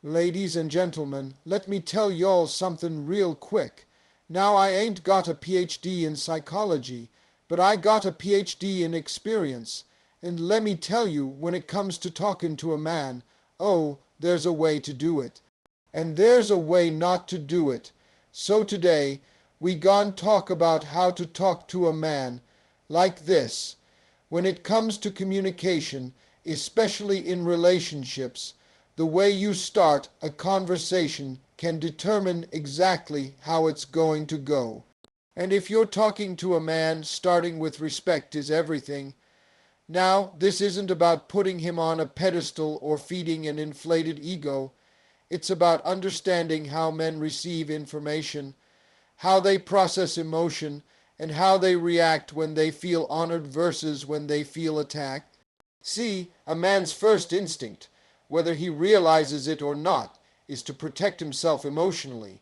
Ladies and gentlemen, let me tell y'all something real quick. Now, I ain't got a PhD in psychology, but I got a PhD in experience. And let me tell you, when it comes to talking to a man, oh, there's a way to do it. And there's a way not to do it. So today, we gon' talk about how to talk to a man like this. When it comes to communication, especially in relationships, the way you start a conversation can determine exactly how it's going to go. And if you're talking to a man, starting with respect is everything. Now, this isn't about putting him on a pedestal or feeding an inflated ego. It's about understanding how men receive information, how they process emotion, and how they react when they feel honored versus when they feel attacked. See, a man's first instinct, whether he realizes it or not, is to protect himself emotionally.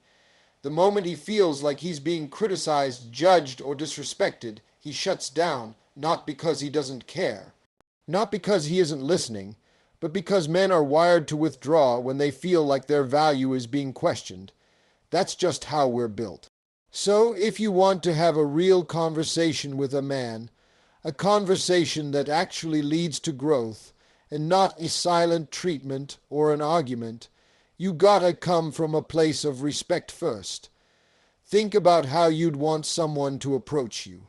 The moment he feels like he's being criticized, judged, or disrespected, he shuts down, not because he doesn't care, not because he isn't listening, but because men are wired to withdraw when they feel like their value is being questioned. That's just how we're built. So, if you want to have a real conversation with a man, a conversation that actually leads to growth, and not a silent treatment or an argument, you gotta come from a place of respect first. Think about how you'd want someone to approach you.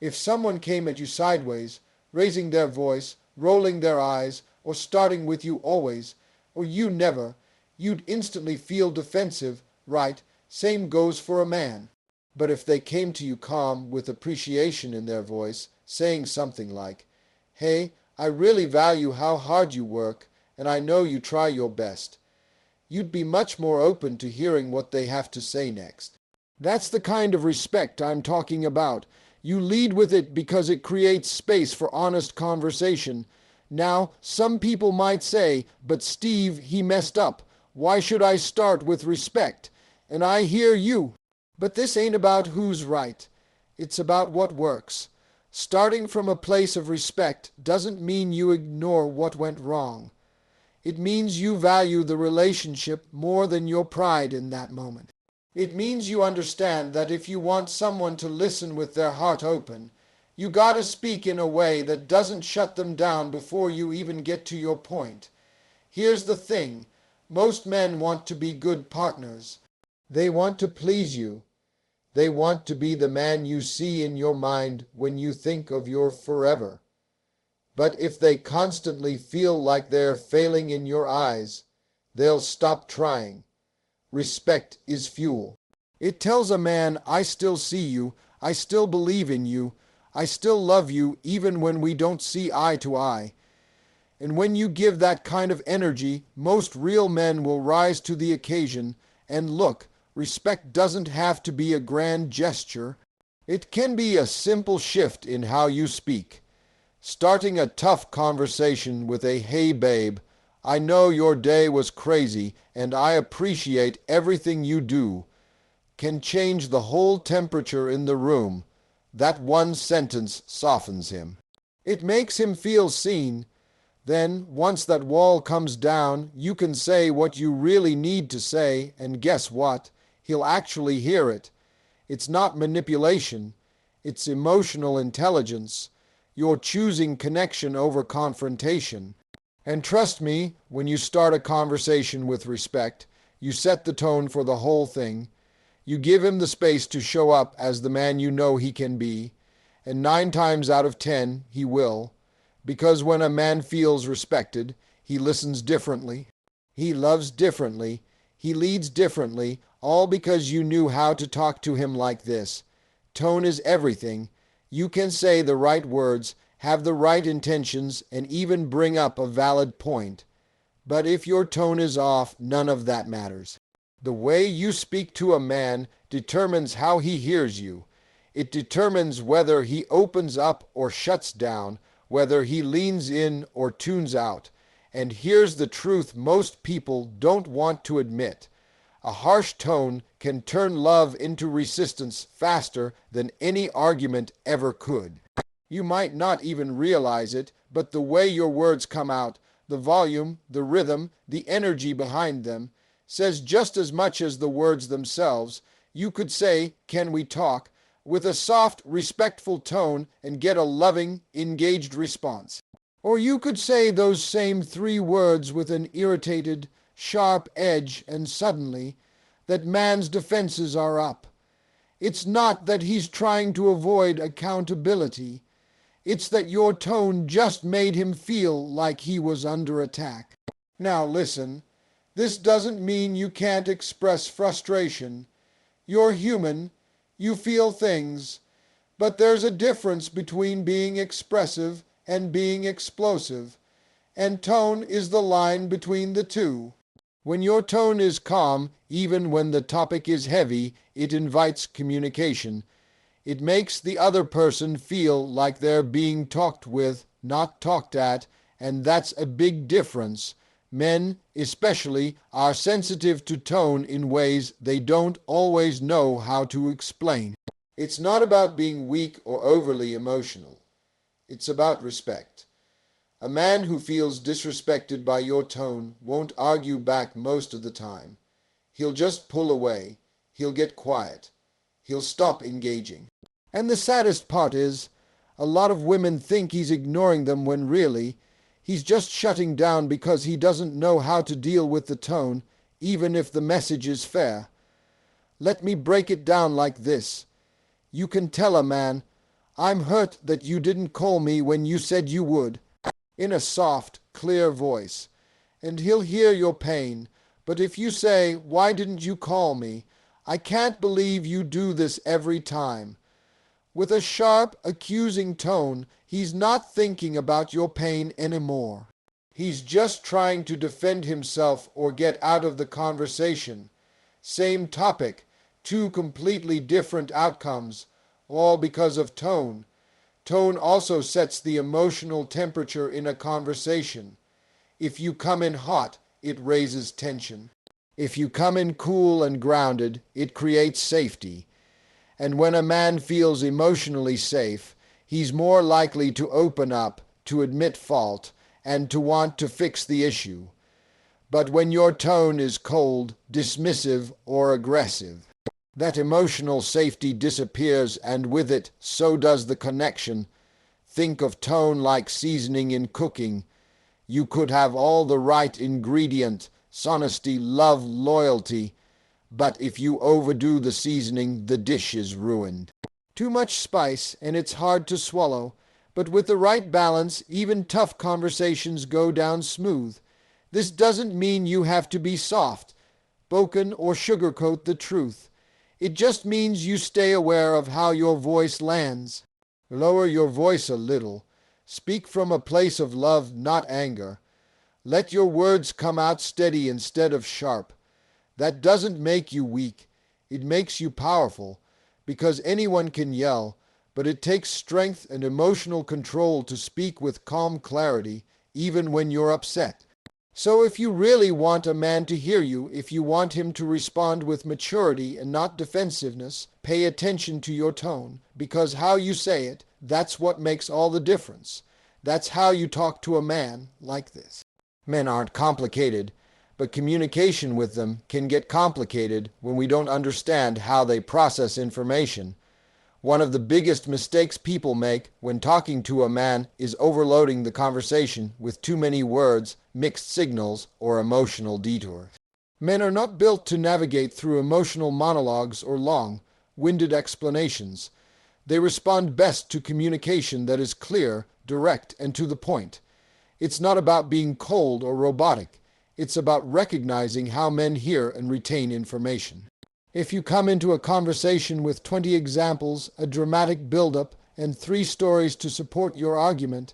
If someone came at you sideways, raising their voice, rolling their eyes, or starting with you always, or you never, you'd instantly feel defensive, right? Same goes for a man. But if they came to you calm, with appreciation in their voice, saying something like, "Hey, I really value how hard you work, and I know you try your best," you'd be much more open to hearing what they have to say next. That's the kind of respect I'm talking about. You lead with it because it creates space for honest conversation. Now, some people might say, "But Steve, he messed up. Why should I start with respect?" And I hear you. But this ain't about who's right. It's about what works. Starting from a place of respect doesn't mean you ignore what went wrong. It means you value the relationship more than your pride in that moment. It means you understand that if you want someone to listen with their heart open, you gotta speak in a way that doesn't shut them down before you even get to your point. Here's the thing. Most men want to be good partners. They want to please you. They want to be the man you see in your mind when you think of your forever. But if they constantly feel like they're failing in your eyes, they'll stop trying. Respect is fuel. It tells a man, "I still see you, I still believe in you, I still love you even when we don't see eye to eye." And when you give that kind of energy, most real men will rise to the occasion. And look, respect doesn't have to be a grand gesture. It can be a simple shift in how you speak. Starting a tough conversation with a "Hey babe, I know your day was crazy and I appreciate everything you do," can change the whole temperature in the room. That one sentence softens him. It makes him feel seen. Then, once that wall comes down, you can say what you really need to say, and guess what? He'll actually hear it. It's not manipulation. It's emotional intelligence. You're choosing connection over confrontation. And trust me, when you start a conversation with respect, you set the tone for the whole thing. You give him the space to show up as the man you know he can be, and 9 times out of 10, he will. Because when a man feels respected, he listens differently, he loves differently, he leads differently, all because you knew how to talk to him like this. Tone is everything. You can say the right words, have the right intentions, and even bring up a valid point. But if your tone is off, none of that matters. The way you speak to a man determines how he hears you. It determines whether he opens up or shuts down, whether he leans in or tunes out. And here's the truth most people don't want to admit. A harsh tone can turn love into resistance faster than any argument ever could. You might not even realize it, but the way your words come out, The volume, the rhythm, the energy behind them says just as much as the words themselves. You could say, "Can we talk?" with a soft, respectful tone and get a loving, engaged response. Or you could say those same three words with an irritated, sharp edge, and suddenly that man's defenses are up. It's not that he's trying to avoid accountability. It's that your tone just made him feel like he was under attack. Now listen, this doesn't mean you can't express frustration. You're human, you feel things, but there's a difference between being expressive and being explosive, and tone is the line between the two. When your tone is calm, even when the topic is heavy, it invites communication. It makes the other person feel like they're being talked with, not talked at, and that's a big difference. Men, especially, are sensitive to tone in ways they don't always know how to explain. It's not about being weak or overly emotional. It's about respect. A man who feels disrespected by your tone won't argue back most of the time. He'll just pull away. He'll get quiet. He'll stop engaging. And the saddest part is, a lot of women think he's ignoring them when really, he's just shutting down because he doesn't know how to deal with the tone, even if the message is fair. Let me break it down like this. You can tell a man, "I'm hurt that you didn't call me when you said you would," in a soft, clear voice, and he'll hear your pain. But if you say, "Why didn't you call me? I can't believe you do this every time," with a sharp, accusing tone, he's not thinking about your pain anymore. He's just trying to defend himself or get out of the conversation. Same topic, two completely different outcomes, all because of tone. Tone also sets the emotional temperature in a conversation. If you come in hot, it raises tension. If you come in cool and grounded, it creates safety. And when a man feels emotionally safe, he's more likely to open up, to admit fault, and to want to fix the issue. But when your tone is cold, dismissive, or aggressive, that emotional safety disappears, and with it, so does the connection. Think of tone like seasoning in cooking. You could have all the right ingredient, honesty, love, loyalty, but if you overdo the seasoning, the dish is ruined. Too much spice, and it's hard to swallow, but with the right balance, even tough conversations go down smooth. This doesn't mean you have to be soft, spoken, or sugarcoat the truth. It just means you stay aware of how your voice lands. Lower your voice a little. Speak from a place of love, not anger. Let your words come out steady instead of sharp. That doesn't make you weak. It makes you powerful, because anyone can yell, but it takes strength and emotional control to speak with calm clarity, even when you're upset. So if you really want a man to hear you, if you want him to respond with maturity and not defensiveness, pay attention to your tone, because how you say it, that's what makes all the difference. That's how you talk to a man like this. Men aren't complicated, but communication with them can get complicated when we don't understand how they process information. One of the biggest mistakes people make when talking to a man is overloading the conversation with too many words, mixed signals, or emotional detours. Men are not built to navigate through emotional monologues or long-winded explanations. They respond best to communication that is clear, direct, and to the point. It's not about being cold or robotic. It's about recognizing how men hear and retain information. If you come into a conversation with 20 examples, a dramatic build-up, and 3 stories to support your argument,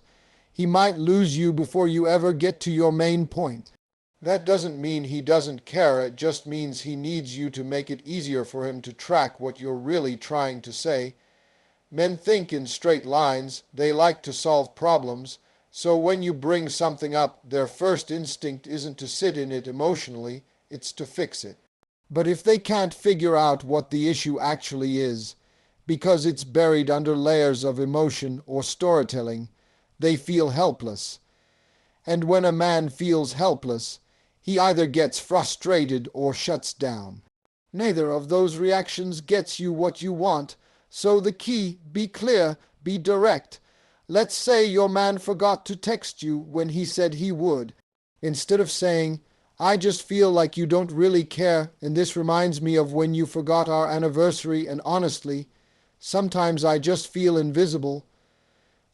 he might lose you before you ever get to your main point. That doesn't mean he doesn't care, it just means he needs you to make it easier for him to track what you're really trying to say. Men think in straight lines, they like to solve problems, so when you bring something up, their first instinct isn't to sit in it emotionally, it's to fix it. But if they can't figure out what the issue actually is, because it's buried under layers of emotion or storytelling, they feel helpless. And when a man feels helpless, he either gets frustrated or shuts down. Neither of those reactions gets you what you want, so the key, be clear, be direct. Let's say your man forgot to text you when he said he would. Instead of saying, I just feel like you don't really care, and this reminds me of when you forgot our anniversary, and honestly, sometimes I just feel invisible.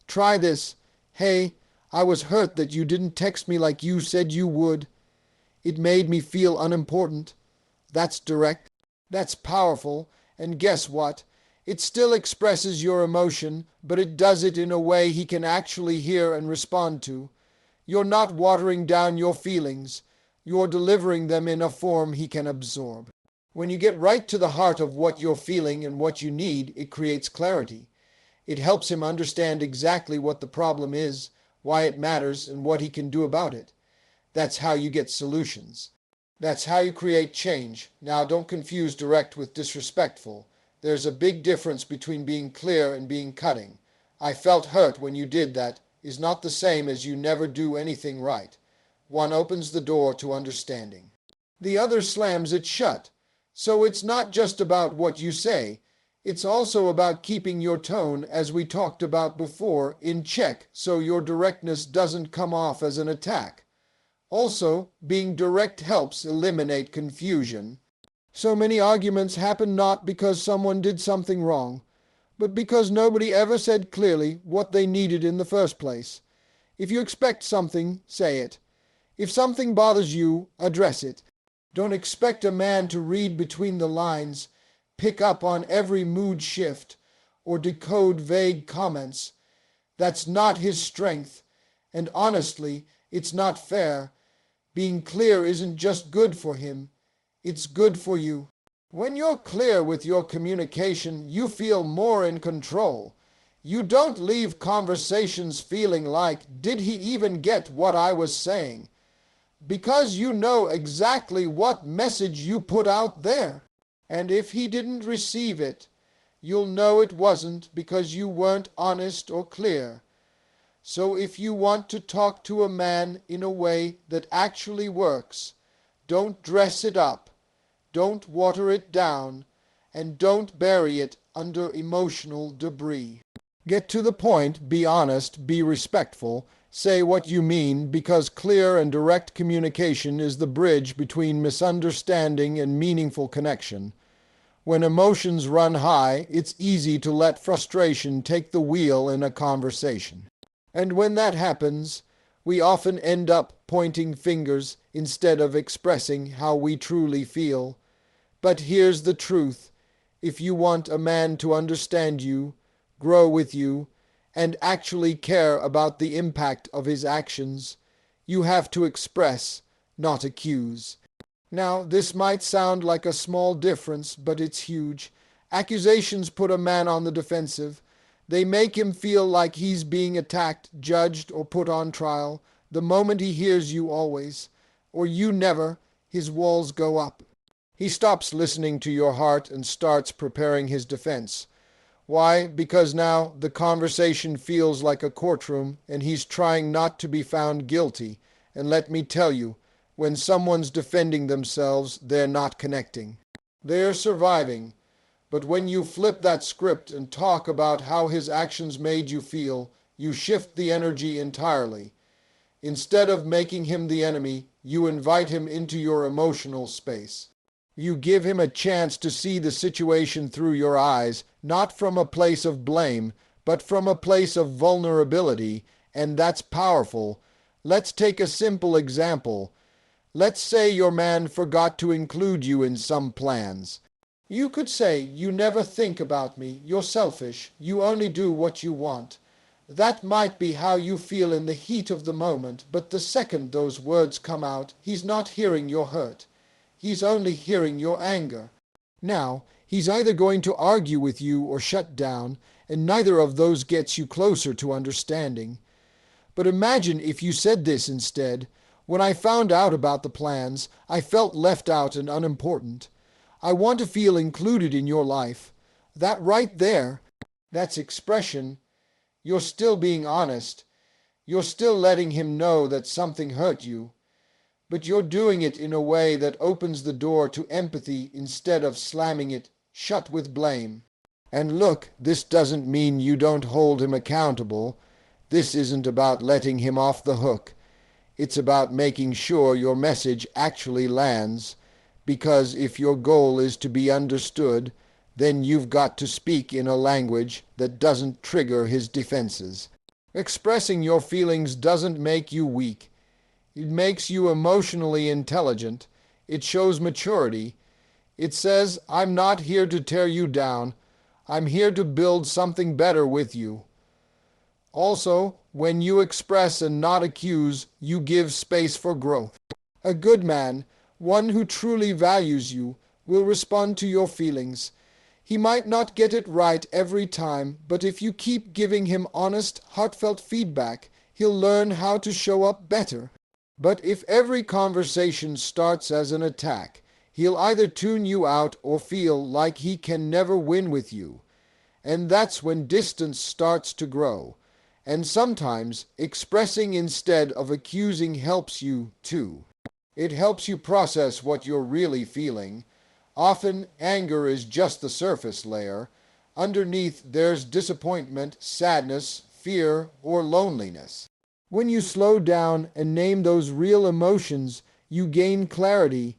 Try this. Hey, I was hurt that you didn't text me like you said you would. It made me feel unimportant. That's direct. That's powerful. And guess what? It still expresses your emotion, but it does it in a way he can actually hear and respond to. You're not watering down your feelings. You're delivering them in a form he can absorb. When you get right to the heart of what you're feeling and what you need, it creates clarity. It helps him understand exactly what the problem is, why it matters, and what he can do about it. That's how you get solutions. That's how you create change. Now, don't confuse direct with disrespectful. There's a big difference between being clear and being cutting. I felt hurt when you did that is not the same as you never do anything right. One opens the door to understanding. The other slams it shut. So it's not just about what you say. It's also about keeping your tone, as we talked about before, in check so your directness doesn't come off as an attack. Also, being direct helps eliminate confusion. So many arguments happen not because someone did something wrong, but because nobody ever said clearly what they needed in the first place. If you expect something, say it. If something bothers you, address it. Don't expect a man to read between the lines, pick up on every mood shift, or decode vague comments. That's not his strength, and honestly, it's not fair. Being clear isn't just good for him, it's good for you. When you're clear with your communication, you feel more in control. You don't leave conversations feeling like, did he even get what I was saying? Because you know exactly what message you put out there. And if he didn't receive it, you'll know it wasn't because you weren't honest or clear. So if you want to talk to a man in a way that actually works, don't dress it up, don't water it down, and don't bury it under emotional debris. Get to the point, be honest, be respectful, say what you mean, because clear and direct communication is the bridge between misunderstanding and meaningful connection. When emotions run high, it's easy to let frustration take the wheel in a conversation. And when that happens, we often end up pointing fingers instead of expressing how we truly feel. But here's the truth. If you want a man to understand you, grow with you, and actually care about the impact of his actions, you have to express, not accuse. Now, this might sound like a small difference, but it's huge. Accusations put a man on the defensive. They make him feel like he's being attacked, judged, or put on trial. The moment he hears you always, or you never, his walls go up. He stops listening to your heart and starts preparing his defense. Why? Because now the conversation feels like a courtroom and he's trying not to be found guilty. And let me tell you, when someone's defending themselves, they're not connecting. They're surviving. But when you flip that script and talk about how his actions made you feel, you shift the energy entirely. Instead of making him the enemy, you invite him into your emotional space. You give him a chance to see the situation through your eyes, not from a place of blame, but from a place of vulnerability, and that's powerful. Let's take a simple example. Let's say your man forgot to include you in some plans. You could say, you never think about me, you're selfish, you only do what you want. That might be how you feel in the heat of the moment, but the second those words come out, he's not hearing your hurt. He's only hearing your anger. Now, he's either going to argue with you or shut down, and neither of those gets you closer to understanding. But imagine if you said this instead. When I found out about the plans, I felt left out and unimportant. I want to feel included in your life. That right there, that's expression. You're still being honest. You're still letting him know that something hurt you, but you're doing it in a way that opens the door to empathy instead of slamming it shut with blame. And look, this doesn't mean you don't hold him accountable. This isn't about letting him off the hook. It's about making sure your message actually lands, because if your goal is to be understood, then you've got to speak in a language that doesn't trigger his defenses. Expressing your feelings doesn't make you weak. It makes you emotionally intelligent. It shows maturity. It says, I'm not here to tear you down. I'm here to build something better with you. Also, when you express and not accuse, you give space for growth. A good man, one who truly values you, will respond to your feelings. He might not get it right every time, but if you keep giving him honest, heartfelt feedback, he'll learn how to show up better. But if every conversation starts as an attack, he'll either tune you out or feel like he can never win with you. And that's when distance starts to grow. And sometimes expressing instead of accusing helps you too. It helps you process what you're really feeling. Often anger is just the surface layer. Underneath there's disappointment, sadness, fear, or loneliness. When you slow down and name those real emotions, you gain clarity.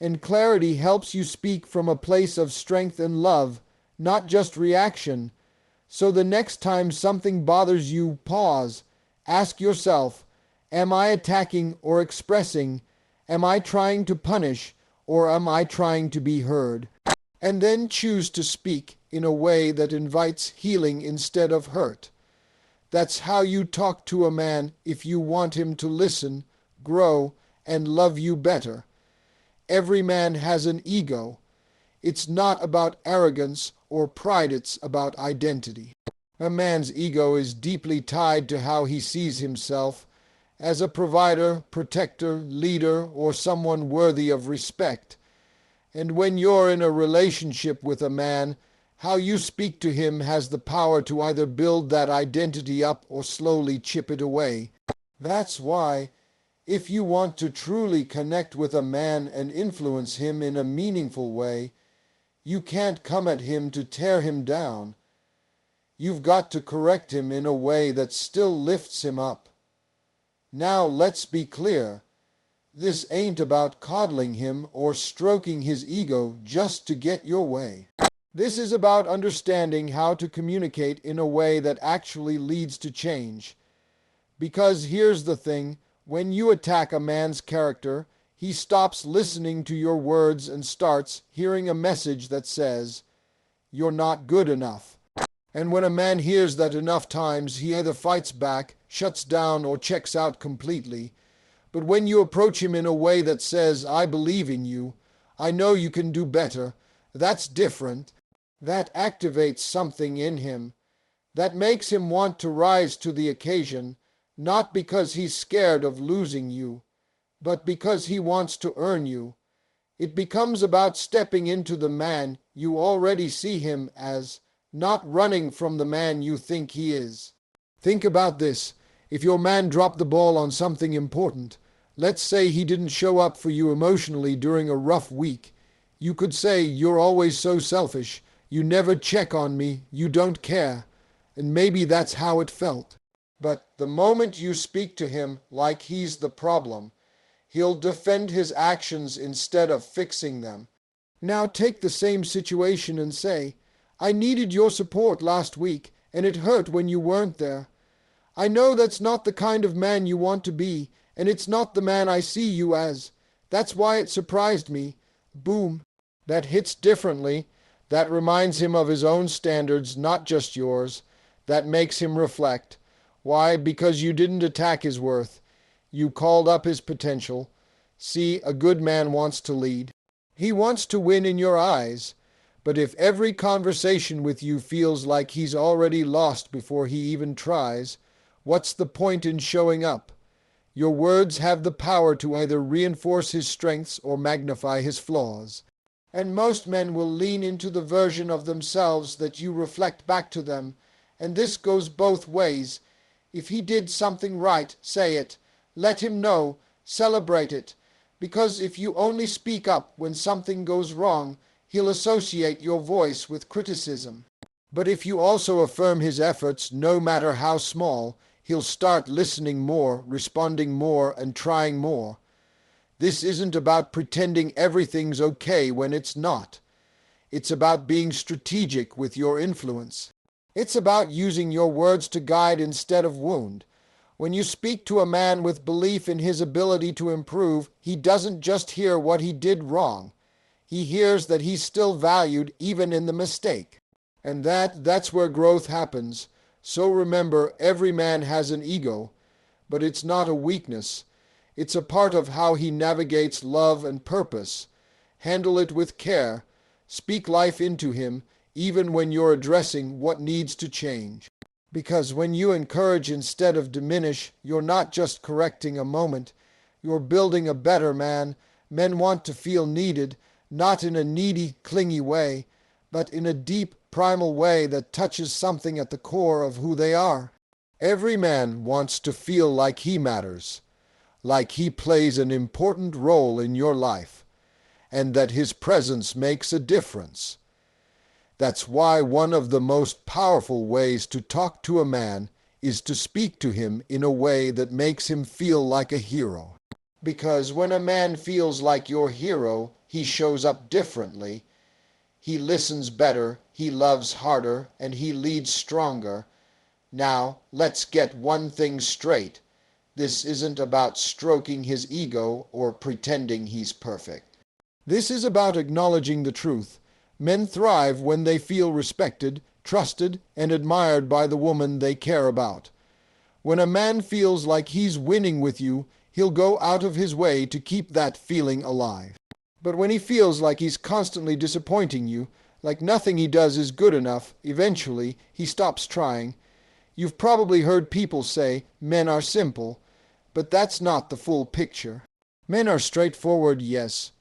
And clarity helps you speak from a place of strength and love, not just reaction. So the next time something bothers you, pause. Ask yourself, am I attacking or expressing? Am I trying to punish or am I trying to be heard? And then choose to speak in a way that invites healing instead of hurt. That's how you talk to a man if you want him to listen, grow, and love you better. Every man has an ego. It's not about arrogance or pride, it's about identity. A man's ego is deeply tied to how he sees himself as a provider, protector, leader, or someone worthy of respect. And when you're in a relationship with a man, how you speak to him has the power to either build that identity up or slowly chip it away. That's why, if you want to truly connect with a man and influence him in a meaningful way, you can't come at him to tear him down. You've got to correct him in a way that still lifts him up. Now let's be clear. This ain't about coddling him or stroking his ego just to get your way. This is about understanding how to communicate in a way that actually leads to change. Because here's the thing, when you attack a man's character, he stops listening to your words and starts hearing a message that says, you're not good enough. And when a man hears that enough times, he either fights back, shuts down, or checks out completely. But when you approach him in a way that says, I believe in you, I know you can do better, that's different. That activates something in him. That makes him want to rise to the occasion, not because he's scared of losing you, but because he wants to earn you. It becomes about stepping into the man you already see him as, not running from the man you think he is. Think about this. If your man dropped the ball on something important, let's say he didn't show up for you emotionally during a rough week, you could say, you're always so selfish, you never check on me, you don't care, and maybe that's how it felt. But the moment you speak to him like he's the problem, he'll defend his actions instead of fixing them. Now take the same situation and say, I needed your support last week, and it hurt when you weren't there. I know that's not the kind of man you want to be, and it's not the man I see you as. That's why it surprised me. Boom. That hits differently. That reminds him of his own standards, not just yours. That makes him reflect. Why? Because you didn't attack his worth. You called up his potential. See, a good man wants to lead. He wants to win in your eyes. But if every conversation with you feels like he's already lost before he even tries, what's the point in showing up? Your words have the power to either reinforce his strengths or magnify his flaws. And most men will lean into the version of themselves that you reflect back to them, and this goes both ways. If he did something right, say it. Let him know. Celebrate it. Because if you only speak up when something goes wrong, he'll associate your voice with criticism. But if you also affirm his efforts, no matter how small, he'll start listening more, responding more, and trying more. This isn't about pretending everything's okay when it's not. It's about being strategic with your influence. It's about using your words to guide instead of wound. When you speak to a man with belief in his ability to improve, he doesn't just hear what he did wrong. He hears that he's still valued even in the mistake. And that's where growth happens. So remember, every man has an ego, but it's not a weakness. It's a part of how he navigates love and purpose. Handle it with care. Speak life into him, even when you're addressing what needs to change. Because when you encourage instead of diminish, you're not just correcting a moment. You're building a better man. Men want to feel needed, not in a needy, clingy way, but in a deep, primal way that touches something at the core of who they are. Every man wants to feel like he matters, like he plays an important role in your life, and that his presence makes a difference. That's why one of the most powerful ways to talk to a man is to speak to him in a way that makes him feel like a hero. Because when a man feels like your hero, he shows up differently. He listens better, he loves harder, and he leads stronger. Now, let's get one thing straight. This isn't about stroking his ego or pretending he's perfect. This is about acknowledging the truth. Men thrive when they feel respected, trusted, and admired by the woman they care about. When a man feels like he's winning with you, he'll go out of his way to keep that feeling alive. But when he feels like he's constantly disappointing you, like nothing he does is good enough, eventually he stops trying. You've probably heard people say men are simple, but that's not the full picture. Men are straightforward, yes,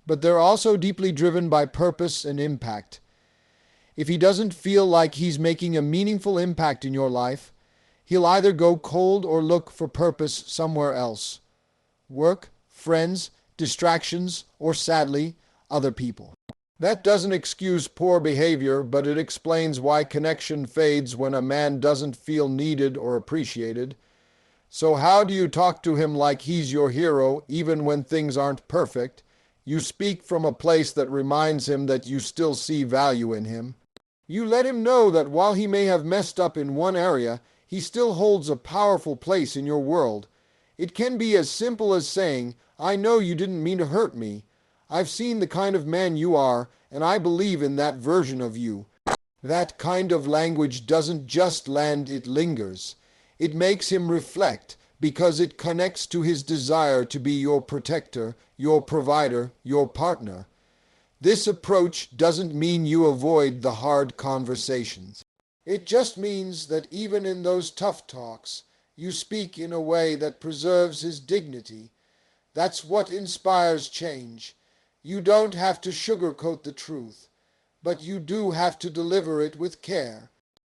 but they're also deeply driven by purpose and impact. If he doesn't feel like he's making a meaningful impact in your life, he'll either go cold or look for purpose somewhere else. Work, friends, distractions, or sadly, other people. That doesn't excuse poor behavior, but it explains why connection fades when a man doesn't feel needed or appreciated. So how do you talk to him like he's your hero even when things aren't perfect? You speak from a place that reminds him that you still see value in him. You let him know that while he may have messed up in one area, he still holds a powerful place in your world. It can be as simple as saying, "I know you didn't mean to hurt me. I've seen the kind of man you are, and I believe in that version of you." That kind of language doesn't just land, it lingers. It makes him reflect, because it connects to his desire to be your protector, your provider, your partner. This approach doesn't mean you avoid the hard conversations. It just means that even in those tough talks, you speak in a way that preserves his dignity. That's what inspires change. You don't have to sugarcoat the truth, but you do have to deliver it with care.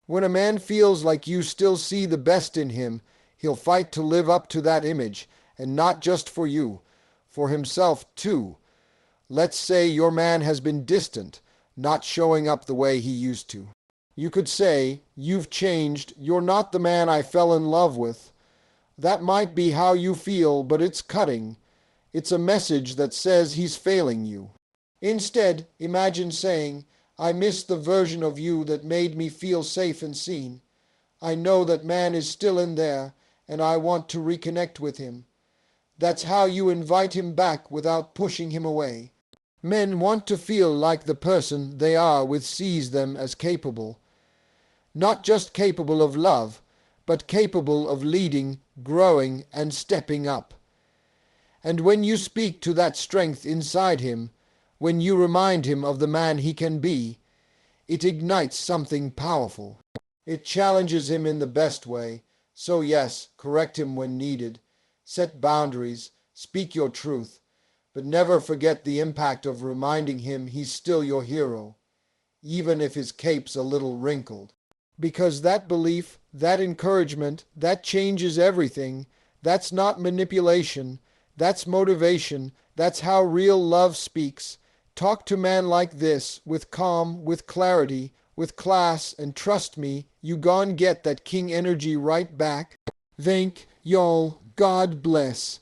When a man feels like you still see the best in him, he'll fight to live up to that image, and not just for you, for himself too. Let's say your man has been distant, not showing up the way he used to. You could say, "You've changed, you're not the man I fell in love with." That might be how you feel, but it's cutting. It's a message that says he's failing you. Instead, imagine saying, "I miss the version of you that made me feel safe and seen. I know that man is still in there, and I want to reconnect with him." That's how you invite him back without pushing him away. Men want to feel like the person they are with sees them as capable. Not just capable of love, but capable of leading, growing, and stepping up. And when you speak to that strength inside him, when you remind him of the man he can be, it ignites something powerful. It challenges him in the best way. So yes, correct him when needed. Set boundaries, speak your truth, but never forget the impact of reminding him he's still your hero, even if his cape's a little wrinkled. Because that belief, that encouragement, that changes everything. That's not manipulation. That's motivation. That's how real love speaks. Talk to man like this, with calm, with clarity, with class, and trust me, you gon' get that king energy right back. Thank y'all. God bless.